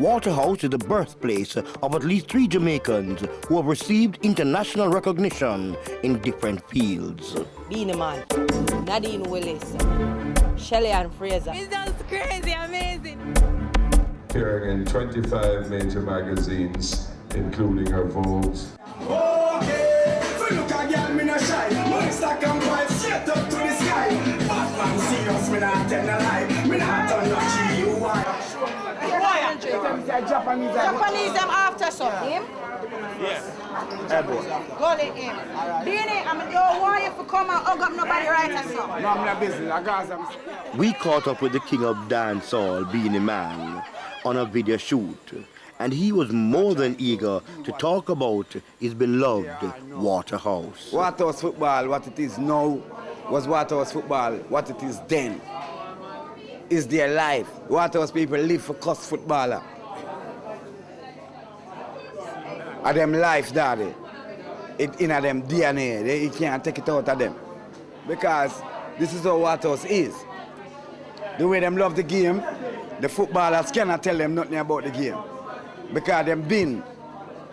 Waterhouse is the birthplace of at least 3 Jamaicans who have received international recognition in different fields. Beenie Man, Nadine Willis, Shelley and Fraser. It's just crazy, amazing. Appearing in 25 major magazines, including her Vogues. Okay, so look again, me no shy. Monster come fight straight up to the sky. Batman serious, me not tell no lie. Me not turn no G, you why? Japanese them after some. Him? Yes. Edward. Go to him. Beanie, I don't want you to come and hug up nobody right and so. No, I'm not business. I got some. We caught up with the king of dancehall, Beenie Man, on a video shoot, and he was more than eager to talk about his beloved Waterhouse. Waterhouse football, what it is now, was Waterhouse football, what it is then, is their life. Waterhouse people live for cuss footballer. Are them life, daddy. It in them DNA. You can't take it out of them. Because this is how Waterhouse is. The way them love the game, the footballers cannot tell them nothing about the game. Because them been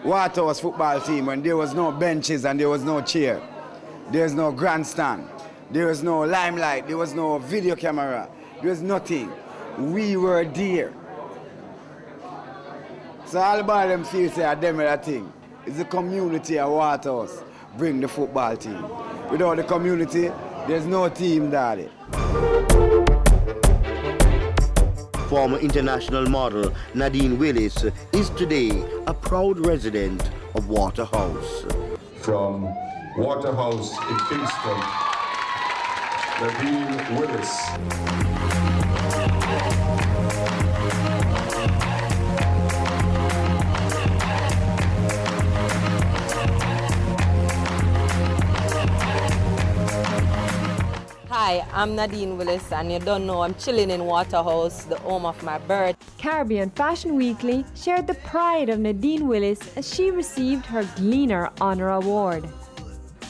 Waterhouse football team when there was no benches and there was no chair. There was no grandstand. There was no limelight. There was no video camera. There was nothing. We were there. So all about them feel say them are that thing. It's the community of Waterhouse bring the football team. Without the community, there's no team, daddy. Former international model Nadine Willis is today a proud resident of Waterhouse. From Waterhouse in Kingston, Nadine Willis. Hi, I'm Nadine Willis, and you don't know I'm chilling in Waterhouse, the home of my birth. Caribbean Fashion Weekly shared the pride of Nadine Willis as she received her Gleaner Honor Award.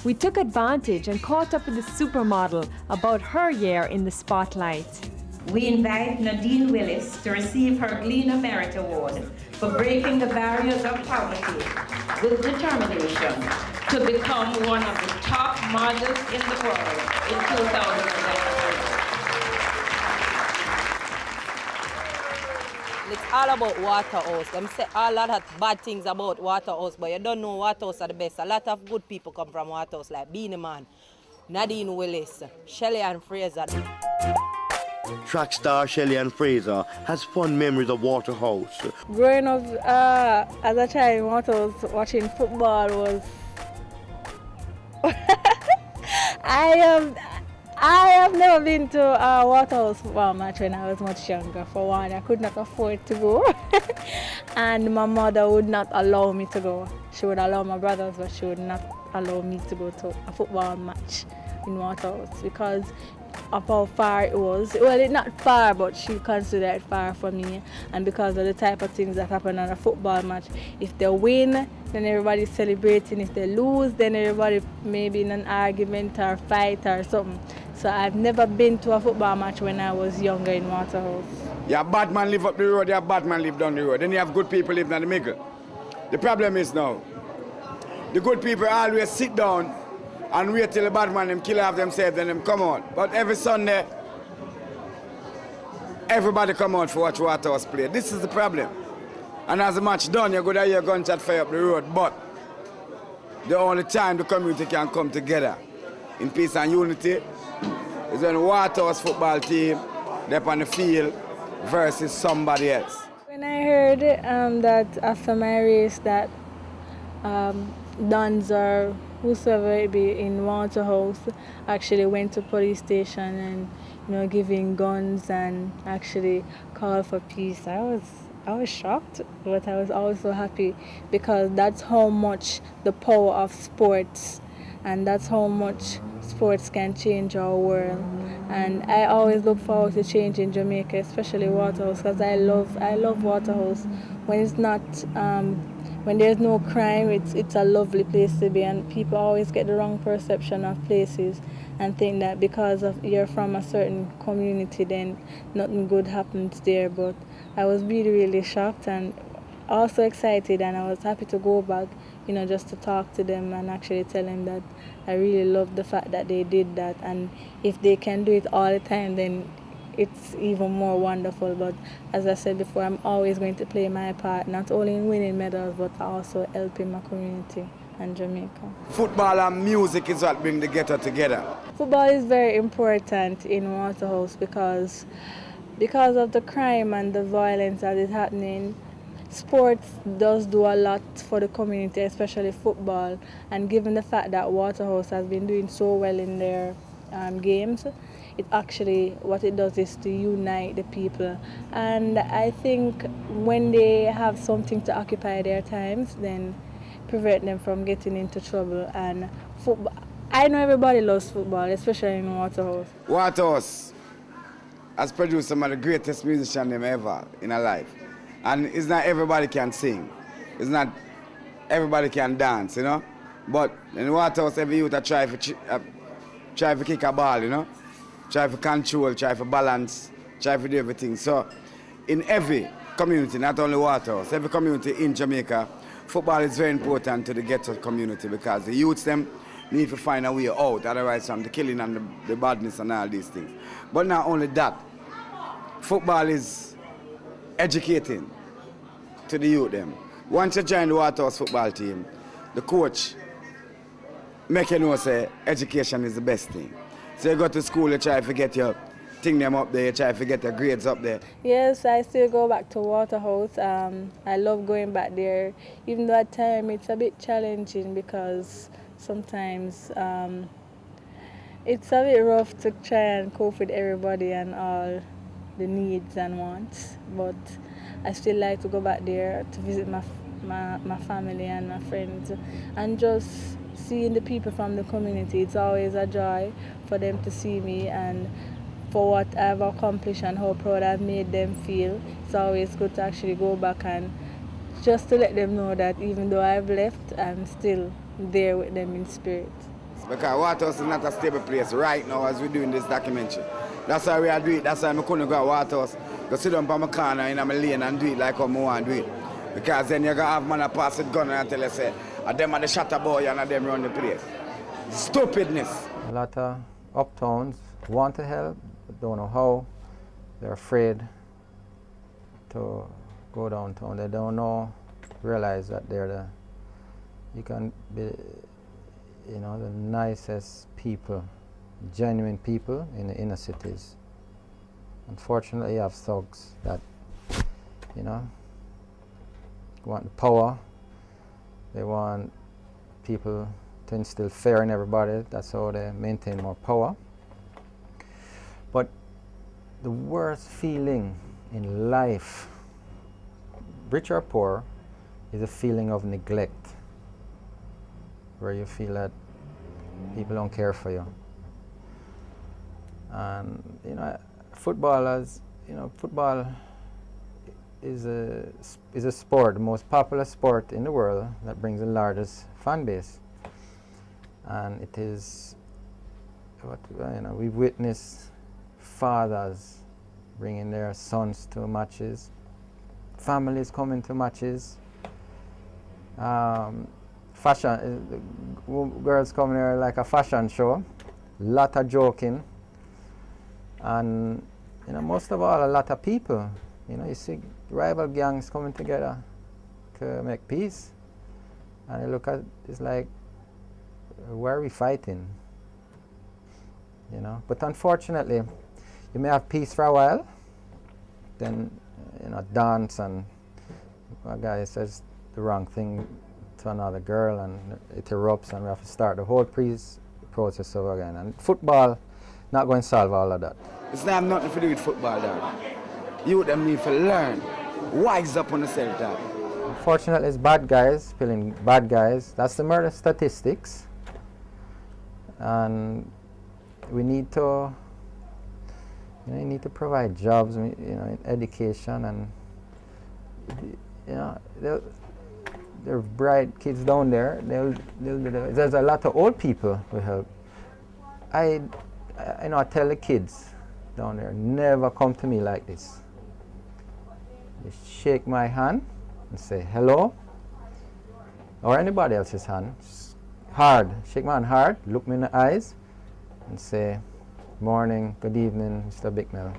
We took advantage and caught up with the supermodel about her year in the spotlight. We invite Nadine Willis to receive her Gleaner Merit Award for breaking the barriers of poverty with determination to become one of the top models in the world in 2019. It's all about Waterhouse. Them say a lot of bad things about Waterhouse, but you don't know Waterhouse are the best. A lot of good people come from Waterhouse, like Beenie Man, Nadine Willis, Shelley and Fraser. Track star Shelley and Fraser has fond memories of Waterhouse. Growing up as a child, Waterhouse watching football was. I have never been to a Waterhouse football match when I was much younger. For one, I could not afford to go, and my mother would not allow me to go. She would allow my brothers, but she would not allow me to go to a football match in Waterhouse because of how far it was. Well, it's not far, but she considered it far for me. And because of the type of things that happen on a football match, if they win, then everybody's celebrating. If they lose, then everybody maybe in an argument or fight or something. So I've never been to a football match when I was younger in Waterhouse. Yeah, bad man live up the road, yeah, bad man live down the road. Then you have good people living in the middle. The problem is now, the good people always sit down and wait till the bad man them kill off themselves, then them come out. But every Sunday, everybody come out for watch Waterhouse play. This is the problem. And as the match done, you go to hear gunshot fire up the road. But the only time the community can come together in peace and unity is when Waterhouse football team, they're on the field versus somebody else. When I heard that after my race that Dons or whosoever it be in Waterhouse actually went to police station and giving guns and actually called for peace, I was shocked, but I was also happy because that's how much the power of sports and that's how much sports can change our world. And I always look forward to change in Jamaica, especially Waterhouse, because I love Waterhouse. When it's not when there's no crime, it's a lovely place to be, and people always get the wrong perception of places and think that because of you're from a certain community, then nothing good happens there. But I was really, really shocked and also excited, and I was happy to go back, just to talk to them and actually tell them that I really love the fact that they did that, and if they can do it all the time, then it's even more wonderful. But as I said before, I'm always going to play my part, not only in winning medals, but also helping my community and Jamaica. Football and music is what bring the ghetto together. Football is very important in Waterhouse because of the crime and the violence that is happening. Sports does do a lot for the community, especially football, and given the fact that Waterhouse has been doing so well in their games, it actually, what it does is to unite the people. And I think when they have something to occupy their times, then prevent them from getting into trouble. And football, I know everybody loves football, especially in Waterhouse. Waterhouse has produced some of the greatest musicians ever in our life. And it's not everybody can sing. It's not everybody can dance, But in Waterhouse, every youth try to kick a ball, Try to control, try to balance, try to do everything. So in every community, not only Waterhouse, every community in Jamaica, football is very important to the ghetto community because the youths them need to find a way out, otherwise from the killing and the badness and all these things. But not only that, football is educating to the youth them. Once you join the Waterhouse football team, the coach make you know say education is the best thing. So you go to school, you try to get your thing them up there, you try to get your grades up there. Yes, I still go back to Waterhouse. I love going back there, even though at times it's a bit challenging because sometimes it's a bit rough to try and cope with everybody and all the needs and wants. But I still like to go back there to visit my family and my friends and just seeing the people from the community. It's always a joy for them to see me and for what I've accomplished and how proud I've made them feel. It's always good to actually go back and just to let them know that even though I've left, I'm still there with them in spirit. Because Waterhouse is not a stable place right now as we're doing this documentary. That's why we are doing it. That's why I couldn't go to Waterhouse. Go sit down by my corner in my lane and do it like how I want to do it. Because then you're going to have man pass with gun and tell you, say, them are the shatter boy and them run the place. Stupidness. A lot of uptowns want to help, but don't know how. They're afraid to go downtown. They don't realize that you can be, the nicest people, genuine people in the inner cities. Unfortunately, you have thugs that, want the power. They want people to instill fear in everybody. That's how they maintain more power. But the worst feeling in life, rich or poor, is a feeling of neglect, where you feel that people don't care for you. And football is a sport, the most popular sport in the world that brings the largest fan base. And it is we've witnessed fathers bringing their sons to matches, families coming to matches, fashion, girls coming here like a fashion show, lot of joking, and most of all, a lot of people. You see rival gangs coming together to make peace, and you look at it's like, where are we fighting? But unfortunately, you may have peace for a while, then dance and a guy says the wrong thing to another girl and it erupts and we have to start the whole process over again. And football not going to solve all of that. It's not have nothing to do with football, dog. You them need to learn. Wise up on yourself, dog. Unfortunately, it's bad guys killing bad guys. That's the murder statistics. And we need to provide jobs, in education, and there are bright kids down there. There's a lot of old people who help. I tell the kids down there, never come to me like this. You shake my hand and say hello, or anybody else's hand. Hard. Shake my hand hard, look me in the eyes, and say, morning, good evening, Mr. Bicknell.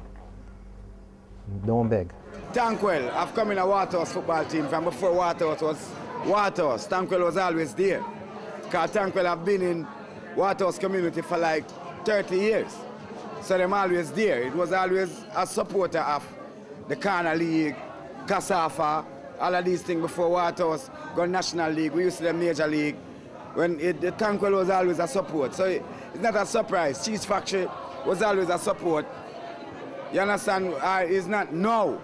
Don't beg. Tankwell, I've come in a Waterhouse football team from before Waterhouse was Waterhouse. Tankwell was always there. Because Tankwell have been in Waterhouse community for like 30 years. So them always there. It was always a supporter of the Corner League, Casafa, all of these things before Waterhouse go National League. We used to the Major League. The Tankwell was always a support. So it's not a surprise. Cheese Factory was always a support. You understand? It's not now.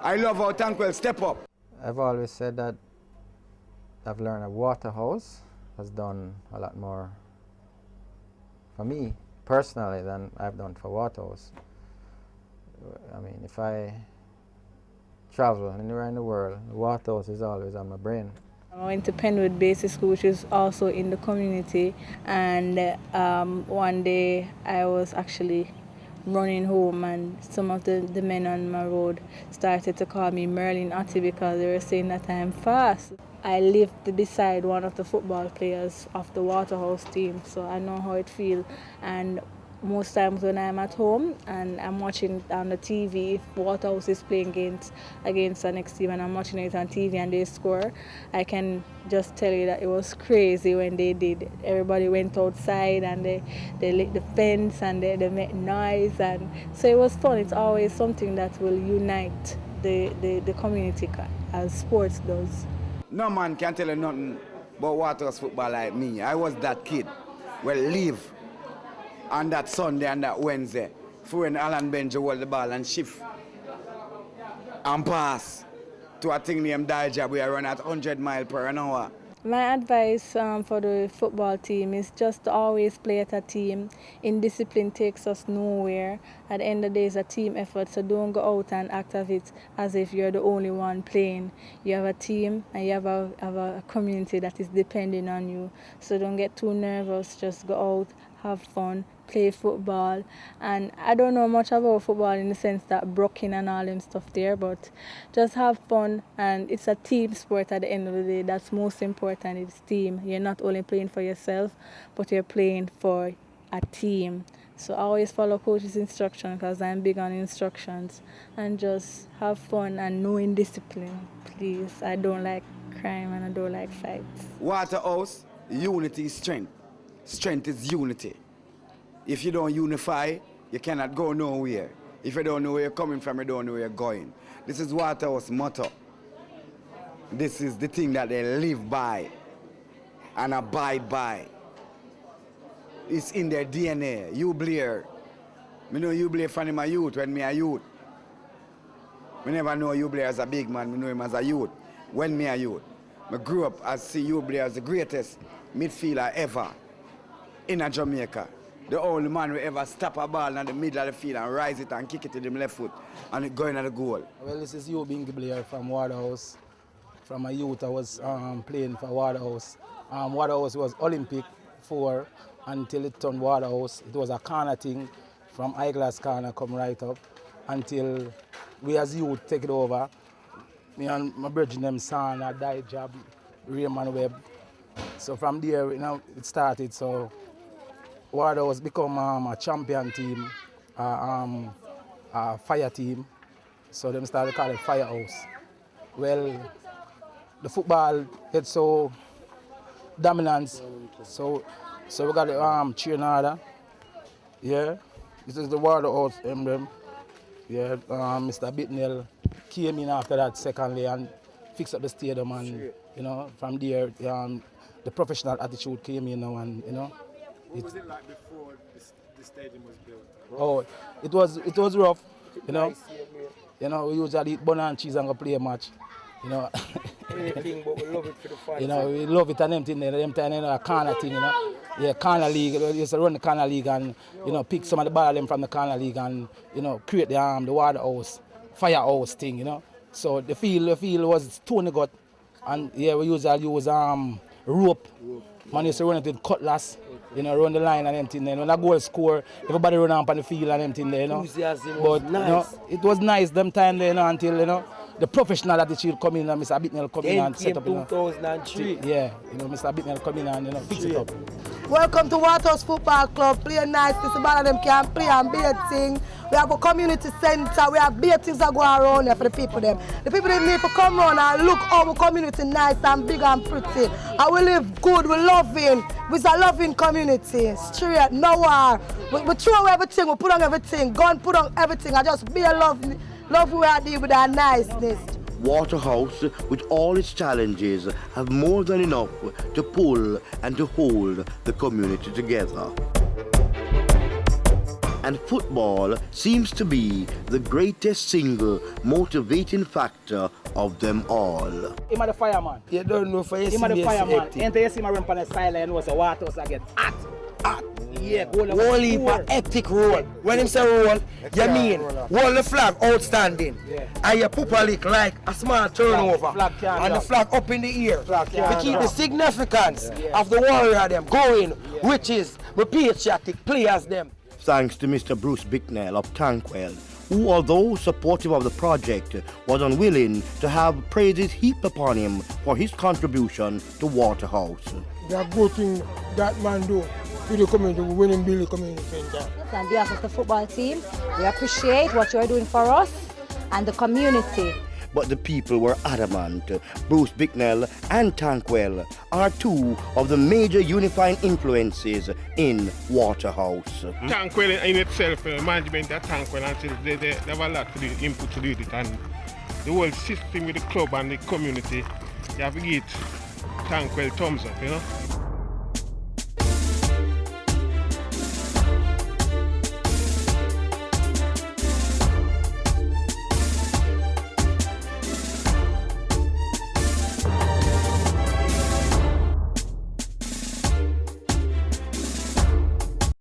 I love how Tankwell step up. I've always said that I've learned that Waterhouse has done a lot more for me personally than I've done for Waterhouse. I mean, if I travel anywhere in the world, Waterhouse is always on my brain. I went to Penwood Basic School, which is also in the community, and one day I was actually running home and some of the men on my road started to call me Merlin Atty because they were saying that I'm fast. I lived beside one of the football players of the Waterhouse team, so I know how it feels. And most times when I'm at home and I'm watching on the TV, if Waterhouse is playing against the next team and I'm watching it on TV and they score, I can just tell you that it was crazy when they did. Everybody went outside and they lit the fence and they made noise, and so it was fun. It's always something that will unite the community as sports does. No man can tell you nothing about Waterhouse football like me. I was that kid. Well, live on that Sunday and that Wednesday for when Alan Benji hold the ball and shift and pass to a thing named die job where I run at 100 miles per hour. My advice for the football team is just to always play as a team. Indiscipline takes us nowhere. At the end of the day, it's a team effort, so don't go out and act of it as if you're the only one playing. You have a team and you have a community that is depending on you. So don't get too nervous, just go out, have fun, play football. And I don't know much about football in the sense that blocking and all them stuff there, but just have fun, and it's a team sport at the end of the day. That's most important, it's team. You're not only playing for yourself, but you're playing for a team. So always follow coach's instruction because I'm big on instructions, and just have fun and knowing discipline, please. I don't like crime and I don't like fights. Waterhouse, unity is strength. Strength is unity. If you don't unify, you cannot go nowhere. If you don't know where you're coming from, you don't know where you're going. This is Waterhouse motto. This is the thing that they live by and abide by. It's in their DNA. You Blair. I know you Blair from my youth when me a youth. I never know you Blair as a big man. I know him as a youth when me a youth. I grew up as see you Blair as the greatest midfielder ever in Jamaica. The only man who ever stop a ball in the middle of the field and rise it and kick it to the left foot and it going at the goal. Well, this is you, Bingy Blair from Waterhouse. From my youth, I was playing for Waterhouse. Waterhouse was Olympic for until it turned Waterhouse. It was a corner thing from eyeglass corner come right up until we as youth take it over. Me and my brother them son a died job, Raymond Webb. So from there, it started. So Waterhouse become a champion team, a fire team. So them started to call it Firehouse. Well, the football it's so dominant. So we got the cheer order. Yeah, this is the Waterhouse emblem. Yeah, Mr. Bicknell came in after that secondly and fixed up the stadium, and from there the professional attitude came in now, and What was it like before the stadium was built? Oh, it was rough, we usually eat bun and cheese and go play a match, Anything, but we love it for the fans. We love it and them thing, a corner thing, Yeah, corner league. We used to run the corner league and pick some of the ball them from the corner league and create the Waterhouse, Firehouse thing, So the field was stony gut, and we usually use rope. Man used to run it with cutlass. You know, run the line and everything there. When a goal score, everybody run up on the field and everything there, you know. Enthusiasm was But nice. you know, it was nice them time there, you know, until you know the professional attitude come in and Mr. Bittnell come in and set up, you know. 2003. Yeah, you know, Mr. Bittnell come in and you know fix it up. Welcome to Waterhouse Football Club. Play nice. This is of them can play and baiting. We have a community center. We have baitings that go around here for the people them. The people they need to come around and look our community nice and big and pretty. And we live good, we loving. We're a loving community. Straight, no war. We throw away everything, we put on everything. Gun put on everything. I just be a love we are deal with our niceness. Waterhouse, with all its challenges, have more than enough to pull and to hold the community together. And football seems to be the greatest single motivating factor of them all. Him a the fireman. You don't know for Him a the fireman. Enter you see him run on the sideline and was a Waterhouse again. Hot. Yeah, only for epic roll. When him say roll, you mean roll the flag outstanding. Yeah. And you put a lick like a small turnover. And the flag up in the air. To keep the significance of the warrior them going, which is the patriotic players them. Thanks to Mr. Bruce Bittnell of Tankwell, who, although supportive of the project, was unwilling to have praises heaped upon him for his contribution to Waterhouse. The good thing that man do to the community, winning Billy Community Center. On behalf of the football team, we appreciate what you are doing for us and the community. But the people were adamant. Bruce Bittnell and Tankwell are two of the major unifying influences in Waterhouse. Tankwell in itself, management at Tankwell, they have a lot to do, input to do it, and the whole system with the club and the community, you have to give Tankwell thumbs up, you know.